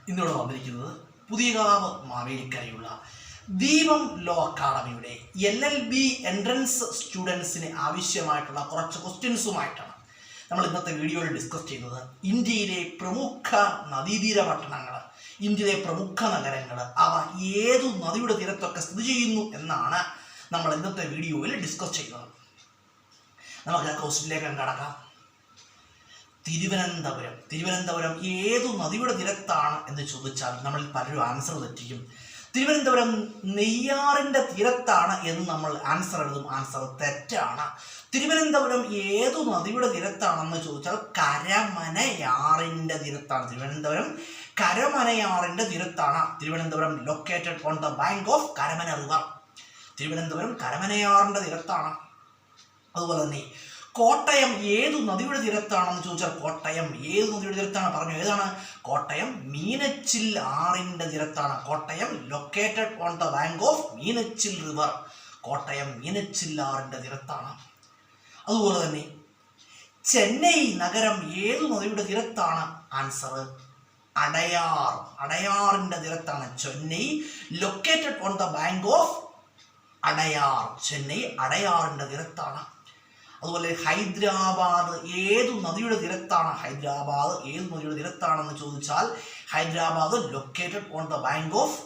ഇന്നിവിടെ വന്നിരിക്കുന്നത് പുതിയകാവ് മാവേലിക്കരയുള്ള ദീപം ലോ അക്കാഡമിയുടെ LLB എൻട്രൻസ് സ്റ്റുഡൻസിന് ആവശ്യമായിട്ടുള്ള കുറച്ച് ക്വസ്റ്റ്യൻസുമായിട്ടാണ് നമ്മൾ ഇന്നത്തെ വീഡിയോയിൽ ഡിസ്കസ് ചെയ്യുന്നത്. ഇന്ത്യയിലെ പ്രമുഖ നദീതീര പട്ടണങ്ങൾ, ഇന്ത്യയിലെ പ്രമുഖ നഗരങ്ങൾ, അവ ഏതു നദിയുടെ തീരത്തൊക്കെ സ്ഥിതി ചെയ്യുന്നു എന്നാണ് നമ്മൾ ഇന്നത്തെ വീഡിയോയിൽ ഡിസ്കസ് ചെയ്യുന്നത്. നമുക്ക് ആ ക്വസ്റ്റ്യനിലേക്ക് കടക്കാം. തിരുവനന്തപുരം ഏതു നദിയുടെ തീരത്താണ് എന്ന് ചോദിച്ചാൽ നമ്മൾ പലരും ആൻസർ തെറ്റിക്കും. തിരുവനന്തപുരം നെയ്യാറിൻ്റെ തീരത്താണ് എന്ന് നമ്മൾ ആൻസർ എഴുതും. ആൻസർ തെറ്റാണ്. തിരുവനന്തപുരം ഏതു നദിയുടെ തീരത്താണെന്ന് ചോദിച്ചാൽ കരമനയാറിൻ്റെ തീരത്താണ്. തിരുവനന്തപുരം കരമനയാറിൻ്റെ തീരത്താണ്. Thiruvananthapuram located on the bank of Karamana river. Thiruvananthapuram കരമനയാറിൻ്റെ തീരത്താണ്. അതുപോലെ തന്നെ കോട്ടയം ഏതു നദിയുടെ തീരത്താണെന്ന് ചോദിച്ചാൽ കോട്ടയം ഏതു നദിയുടെ തീരത്താണ്? പറഞ്ഞു, ഏതാണ്? കോട്ടയം മീനച്ചിൽ ആറിൻ്റെ തീരത്താണ്. Kottayam located on the bank of Meenachil river. Kottayam Meenachil ആറിൻ്റെ തീരത്താണ്. അതുപോലെ തന്നെ ചെന്നൈ നഗരം ഏതു നദിയുടെ തീരത്താണ്? ആൻസർ അടയാർ. അടയാറിൻ്റെ തീരത്താണ്. Chennai located on the bank of Adyar. Chennai അടയാറിൻ്റെ തീരത്താണ്. അതുപോലെ ഹൈദരാബാദ് ഏതു നദിയുടെ തീരത്താണ്? ഹൈദരാബാദ് ഏതു നദിയുടെ തീരത്താണെന്ന് ചോദിച്ചാൽ Hyderabad located on the bank of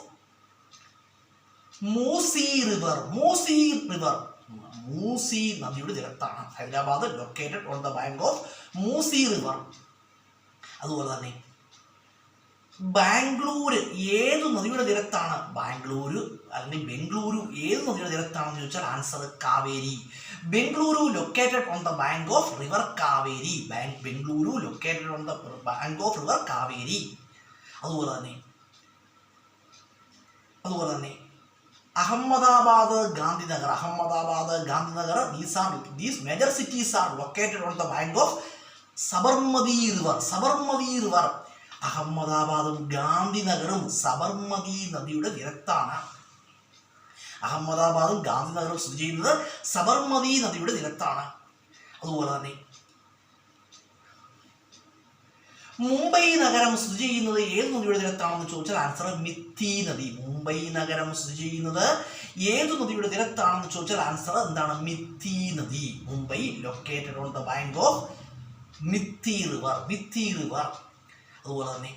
Musi river. Musi നദിയുടെ തീരത്താണ്. Hyderabad located on the bank of Musi river. അതുപോലെ തന്നെ ബാംഗ്ലൂര് ഏതു നദിയുടെ തീരത്താണ്? ബാംഗ്ലൂരു അല്ലെങ്കിൽ ബംഗളൂരു ഏതു നദിയുടെ തീരത്താണെന്ന് ചോദിച്ചാൽ answer Kaveri. Bengaluru located on the bank of river Kaveri. Bengaluru located on the bank of river Kaveri. അതുപോലെ തന്നെ Ahmedabad Gandhinagar. these major cities are located on the bank of Sabarmati river. അഹമ്മദാബാദും ഗാന്ധിനഗറും സബർമതി നദിയുടെ തീരത്താണ്. അഹമ്മദാബാദും ഗാന്ധിനഗറും സ്ഥിതി ചെയ്യുന്നത് സബർമതി നദിയുടെ തീരത്താണ്. അതുപോലെ തന്നെ മുംബൈ നഗരം സ്ഥിതി ചെയ്യുന്നത് ഏത് നദിയുടെ തീരത്താണെന്ന് ചോദിച്ചാൽ ആൻസർ മിത്തി നദി. മുംബൈ നഗരം സ്ഥിതി ചെയ്യുന്നത് ഏതു നദിയുടെ തീരത്താണെന്ന് ചോദിച്ചാൽ ആൻസർ എന്താണ്? മിത്തി നദി. Mumbai located on the bank of Mithi river. അതുപോലെ തന്നെ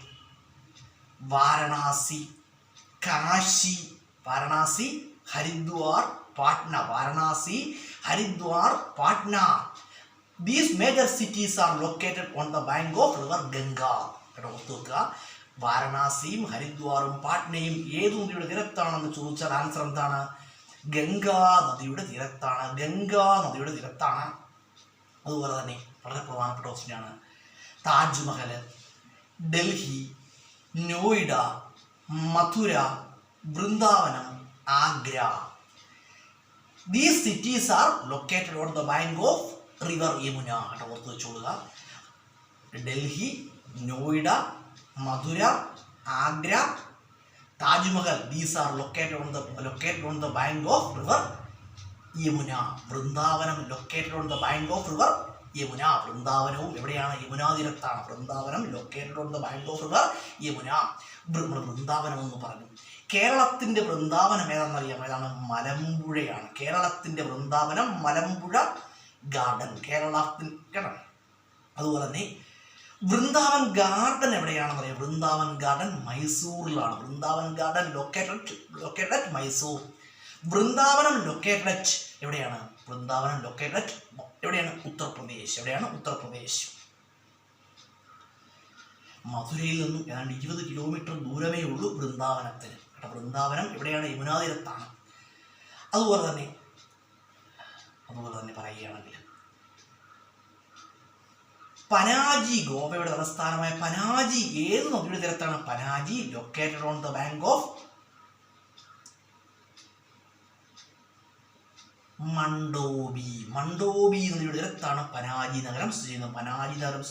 Varanasi, Kashi, Haridwar, Patna. These major cities are located on the bank of river Ganga. കേട്ടോ, ഓർത്തു വെക്കുക. വാരണാസിയും ഹരിദ്വാറും പാട്നയും ഏതു നദിയുടെ തീരത്താണെന്ന് ചോദിച്ചാൽ ആൻസർ എന്താണ്? ഗംഗാ നദിയുടെ തീരത്താണ്. അതുപോലെ തന്നെ വളരെ പ്രധാനപ്പെട്ട ക്വസ്റ്റ്യനാണ്. Taj Mahal, Delhi, Noida, Mathura, Vrindavanam, Agra. These cities are located on the bank of river Yamuna. കേട്ടോ, ഓർത്ത് വെച്ചോളുക. Delhi, Noida, Mathura, Agra, Taj Mahal. These are located on the bank of river Yamuna. Vrindavanam located on the bank of river Yamuna. വൃന്ദാവനവും എവിടെയാണ്? യമുനാ തീരത്താണ്. Vrindavan located on the bank of river Yamuna. Vrindavan എന്ന് പറഞ്ഞു. കേരളത്തിന്റെ വൃന്ദാവനം ഏതാണെന്നറിയാം? ഏതാണ്? മലമ്പുഴയാണ്. കേരളത്തിന്റെ വൃന്ദാവനം മലമ്പുഴ ഗാർഡൻ. കേട്ടോ. അതുപോലെ തന്നെ വൃന്ദാവൻ ഗാർഡൻ എവിടെയാണെന്ന് അറിയാം? വൃന്ദാവൻ ഗാർഡൻ മൈസൂറിലാണ്. Vrindavan garden located Mysore. Vrindavanam located എവിടെയാണ്? വൃന്ദാവനം ലൊക്കേറ്റഡ് എവിടെയാണ്? ഉത്തർപ്രദേശ്. മധുരയിൽ നിന്നും ഏതാണ്ട് 20 കിലോമീറ്റർ ദൂരമേ ഉള്ളൂ വൃന്ദാവനത്തിന്. കേട്ടോ, വൃന്ദാവനം എവിടെയാണ്? യമുനാ തീരത്താണ്. അതുപോലെ തന്നെ പറയുകയാണെങ്കിൽ പനാജി, ഗോവയുടെ തലസ്ഥാനമായ പനാജി ഏത് നദിയുടെ തീരത്താണ്? Panaji located on the bank of Mandovi നദിയുടെ തീരത്താണ് പനാജി നഗരം സ്ഥിതി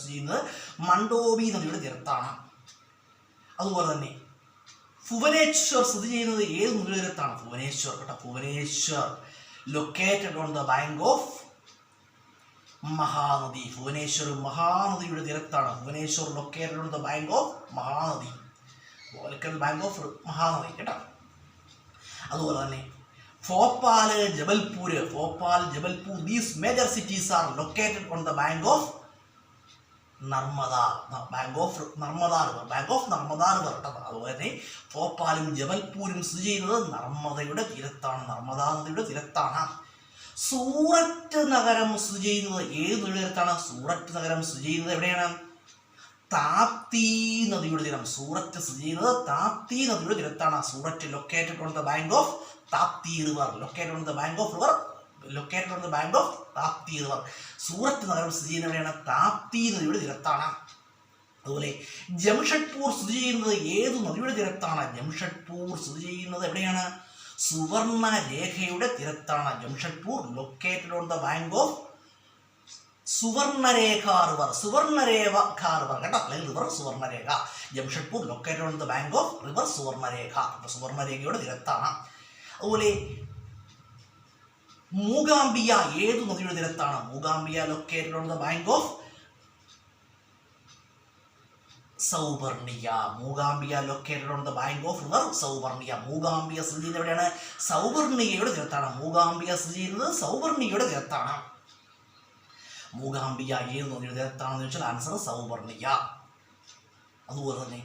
ചെയ്യുന്നത്. മണ്ടോബി നദിയുടെ തീരത്താണ്. അതുപോലെ തന്നെ ഭുവനേശ്വർ സ്ഥിതി ചെയ്യുന്നത് ഏത് നദിയുടെ തീരത്താണ്? Bhubaneswar located on the bank of Mahanadi. Bhubaneswar മഹാനദിയുടെ തീരത്താണ്. Bhubaneswar located on the bank of Mahanadi. Bank of Mahanadi കേട്ടോ. അതുപോലെ തന്നെ Bhopal, Jabalpur, these major cities are located on the bank of Narmada river കേട്ടോ. അതുപോലെ തന്നെ ഭോപ്പാലും ജബൽപൂരും സ്ഥിതി ചെയ്യുന്നത് നർമ്മദയുടെ തീരത്താണ്, നർമ്മദാ നദിയുടെ തീരത്താണ്. സൂററ്റ് നഗരം സ്ഥിതി ചെയ്യുന്നത് ഏത് നദിയുടെ തീരത്താണ്? സൂററ്റ് നഗരം സ്ഥിതി ചെയ്യുന്നത് എവിടെയാണ്? താപ്തി നദിയുടെ തീരം. സൂററ്റ് സ്ഥിതി ചെയ്യുന്നത് താപ്തി നദിയുടെ തീരത്താണ്. Surat located on the bank of Tapti river. Tapti river. Surat നഗരം സ്ഥിതി ചെയ്യുന്നത് എവിടെയാണ്? താപ്തി നദിയുടെ തീരത്താണ്. അതുപോലെ ജംഷഡ്പൂർ സ്ഥിതി ചെയ്യുന്നത് ഏത് നദിയുടെ തീരത്താണ്? ജംഷഡ്പൂർ സ്ഥിതി ചെയ്യുന്നത് എവിടെയാണ്? സുവർണ രേഖയുടെ തീരത്താണ്. Jamshedpur located on the bank of Subarnarekha river കേട്ടോ, അല്ലെങ്കിൽ river Subarnarekha. Jamshedpur located on the bank of river Subarnarekha, സുവർണരേഖയുടെ തീരത്താണ്. അതുപോലെ മൂകാംബിയ ഏതു നദിയുടെ തീരത്താണ്? Mookambiya located on the bank of Sauparnika. Mookambiya located on the bank of river Sauparnika. Mookambiya സ്ഥിതി ചെയ്യുന്നത് എവിടെയാണ്? സൗവർണികയുടെ തീരത്താണ്. മൂകാംബിയ സ്ഥിതി ചെയ്യുന്നത് സൗവർണികയുടെ തീരത്താണ്. മൂകാംബിയ ഏത് നദിയുടെ തീരത്താണെന്ന് ചോദിച്ചാൽ ആൻസർ സൗവർണിക. അതുപോലെ തന്നെ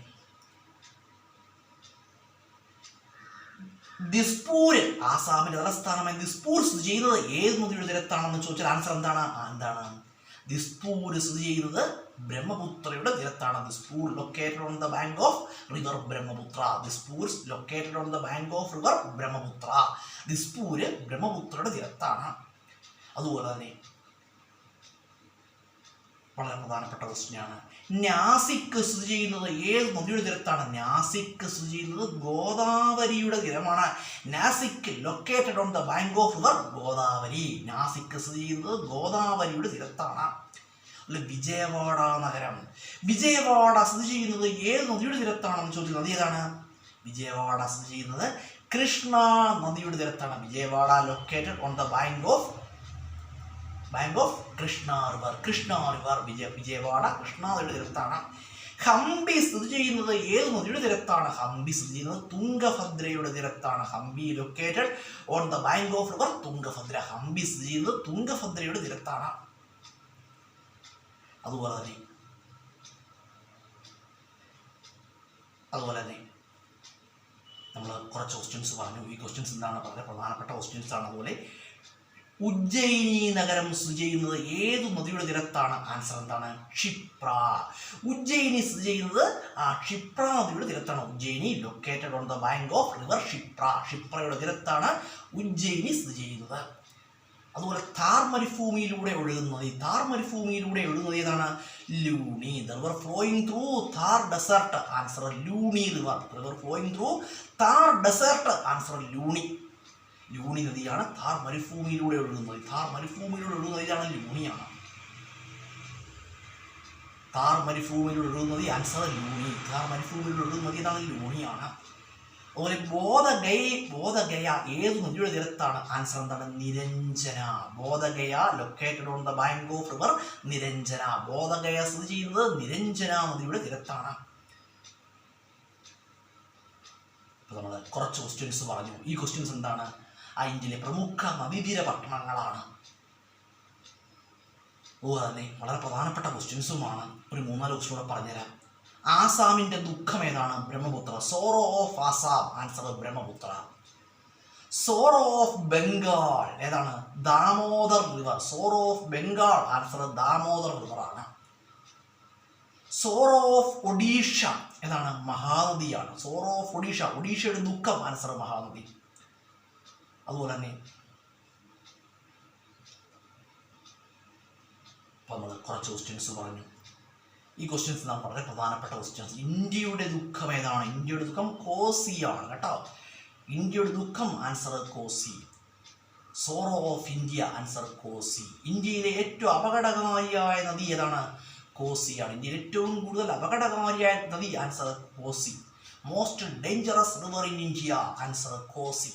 ദിസ്പൂർ, ആസാമിന്റെ തലസ്ഥാനമായ ദിസ്പൂർ സ്ഥിതി ചെയ്യുന്നത് ഏത് നദിയുടെ തീരത്താണെന്ന് ചോദിച്ചാൽ ആൻസർ എന്താണ്? ദിസ്പൂർ സ്ഥിതി ചെയ്യുന്നത് ബ്രഹ്മപുത്രയുടെ തീരത്താണ്. Dispur located on the bank of river Brahmaputra. Dispur located on the bank of river Brahmaputra. Dispur ബ്രഹ്മപുത്രയുടെ തീരത്താണ്. അതുപോലെ തന്നെ വളരെ പ്രധാനപ്പെട്ട ക്വസ്റ്റ്യനാണ്. നാസിക് സ്ഥിതി ചെയ്യുന്നത് ഏത് നദിയുടെ തീരത്താണ്? നാസിക് സ്ഥിതി ചെയ്യുന്നത് ഗോദാവരിയുടെ തീരമാണ്. Nashik located on the bank of river Godavari. Nashik സ്ഥിതി ചെയ്യുന്നത് ഗോദാവരിയുടെ തീരത്താണ്. വിജയവാഡ നഗരം, വിജയവാഡ സ്ഥിതി ചെയ്യുന്നത് ഏത് നദിയുടെ തീരത്താണെന്ന് ചോദിച്ചത് നദി ഏതാണ്? വിജയവാഡ സ്ഥിതി ചെയ്യുന്നത് കൃഷ്ണ നദിയുടെ തീരത്താണ്. Vijayawada located on the bank of Krishna river. Vijayawada Krishna നദിയുടെ തീരത്താണ്. ഹംപി സ്ഥിതി ചെയ്യുന്നത് ഏത് നദിയുടെ തീരത്താണ്? ഹംപി സ്ഥിതി ചെയ്യുന്നത് തുംഗഭദ്രയുടെ തീരത്താണ്. Hampi located on the bank of river Tungabhadra. Hampi സ്ഥിതി ചെയ്യുന്നത് തുംഗഭദ്രയുടെ തീരത്താണ്. അതുപോലെ തന്നെ നമ്മൾ കുറച്ച് ക്വസ്റ്റ്യൻസ് പറഞ്ഞു. ഈ ക്വസ്റ്റ്യൻസ് എന്താണ്? വളരെ പ്രധാനപ്പെട്ട ക്വസ്റ്റ്യൻസ് ആണ്. അതുപോലെ ഉജ്ജയിനി നഗരം സ്ഥിതി ചെയ്യുന്നത് ഏതു നദിയുടെ തീരത്താണ്? ആൻസർ എന്താണ്? ക്ഷിപ്ര. ഉജ്ജയിനി സ്ഥിതി ചെയ്യുന്നത് ക്ഷിപ്ര നദിയുടെ തീരത്താണ്. Ujjaini located on the bank of river Kshipra. ക്ഷിപ്രയുടെ തീരത്താണ് ഉജ്ജയിനി സ്ഥിതി ചെയ്യുന്നത്. അതുപോലെ താർ മരുഭൂമിയിലൂടെ ഒഴുകുന്ന നദി ഏതാണ്? Luni. The river flowing through Thar desert. Answer Luni river. River flowing through Thar desert. Answer Luni. Luni നദിയാണ് താർ മരുഭൂമിയിലൂടെ ഒഴുകുന്നത്. താർ മരുഭൂമിയിലൂടെ ഒഴുകുന്ന നദിയാണ് ലൂണിയാണ്. താർ മരുഭൂമിയിലൂടെ ഒഴുകുന്ന നദി ആൻസർ ലൂണി. താർ മരുഭൂമിയിലൂടെ ഒഴുകുന്ന നദി ഏതാണ്? ലൂണിയാണ്. അതുപോലെ ബോധഗയ ഏത് നദിയുടെ തീരത്താണ്? ആൻസർ എന്താണ്? Niranjana. Bodhgaya located on the bank of river Niranjana. Bodhgaya സ്ഥിതി ചെയ്യുന്നത് നിരഞ്ജന നദിയുടെ തീരത്താണ്. ഇപ്പൊ നമ്മൾ കുറച്ച് ക്വസ്റ്റ്യൻസ് പറഞ്ഞു. ഈ ക്വസ്റ്റ്യൻസ് എന്താണ്? ഇന്ത്യയിലെ പ്രമുഖ നദീതീര പട്ടണങ്ങളാണ്. അതുപോലെ തന്നെ വളരെ പ്രധാനപ്പെട്ട ക്വസ്റ്റ്യൻസുമാണ്. ഒരു 3-4 ക്വസ്റ്റ്യൻ കൂടെ പറഞ്ഞുതരാം. ആസാമിന്റെ ദുഃഖം ഏതാണ്? Brahmaputra. Sorrow of Assam. Answer Brahmaputra. Sorrow of Bengal ഏതാണ്? Damodar river. Sorrow of Bengal answer Damodar river ആണ്. സോറോ ഓഫ് ഒഡീഷ ഏതാണ്? മഹാനദിയാണ്. Sorrow of Odisha. ഒഡീഷയുടെ ദുഃഖം ആൻസർ മഹാനദി. അതുപോലെ തന്നെ നമ്മൾ കുറച്ച് ക്വസ്റ്റ്യൻസ് പറഞ്ഞു. ഈ ക്വസ്റ്റ്യൻസ് നാം വളരെ പ്രധാനപ്പെട്ട ക്വസ്റ്റ്യൻസ്. ഇന്ത്യയുടെ ദുഃഖം ഏതാണ്? ഇന്ത്യയുടെ ദുഃഖം കോസിയാണ് കേട്ടോ. ഇന്ത്യയുടെ ദുഃഖം answer Kosi. Sorrow of India answer Kosi. ഇന്ത്യയിലെ ഏറ്റവും അപകടകാരിയായ നദി ഏതാണ്? കോസിയാണ്. ഇന്ത്യയിൽ ഏറ്റവും കൂടുതൽ അപകടകാരിയായ നദി answer Kosi. Most dangerous river in India answer Kosi.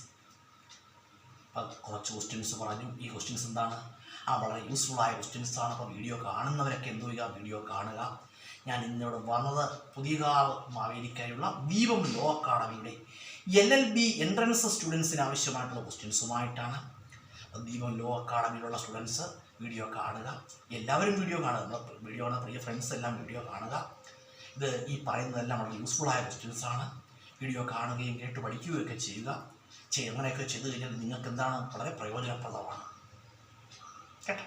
കുറച്ച് ക്വസ്റ്റ്യൻസ് പറഞ്ഞു. ഈ ക്വസ്റ്റ്യൻസ് എന്താണ്? വളരെ യൂസ്ഫുൾ ആയ ക്വസ്റ്റ്യൻസ് ആണ്. അപ്പോൾ വീഡിയോ കാണുന്നവരൊക്കെ എന്ത് ചെയ്യുക? വീഡിയോ കാണുക. ഞാൻ ഇന്നിവിടെ വന്നത് പുതിയകാവ് മാവേലിക്കായുള്ള ദീപം ലോ അക്കാഡമിയുടെ LLB എൻട്രൻസ് സ്റ്റുഡൻസിന് ആവശ്യമായിട്ടുള്ള ക്വസ്റ്റ്യൻസുമായിട്ടാണ്. ദീപം ലോ അക്കാഡമിയിലുള്ള സ്റ്റുഡൻസ് വീഡിയോ കാണുക, എല്ലാവരും വീഡിയോ കാണുക, നമ്മുടെ വീഡിയോ കാണുന്ന പ്രിയ ഫ്രണ്ട്സ് എല്ലാം വീഡിയോ കാണുക. ഇത് ഈ പറയുന്നതെല്ലാം വളരെ യൂസ്ഫുള്ളായ ക്വസ്റ്റ്യൻസാണ്. വീഡിയോ കാണുകയും കേട്ട് പഠിക്കുകയൊക്കെ ചെയ്യുക. അങ്ങനെയൊക്കെ ചെയ്തു കഴിഞ്ഞാൽ നിങ്ങൾക്ക് എന്താണ് വളരെ പ്രയോജനപ്രദമാണ് കേട്ടോ.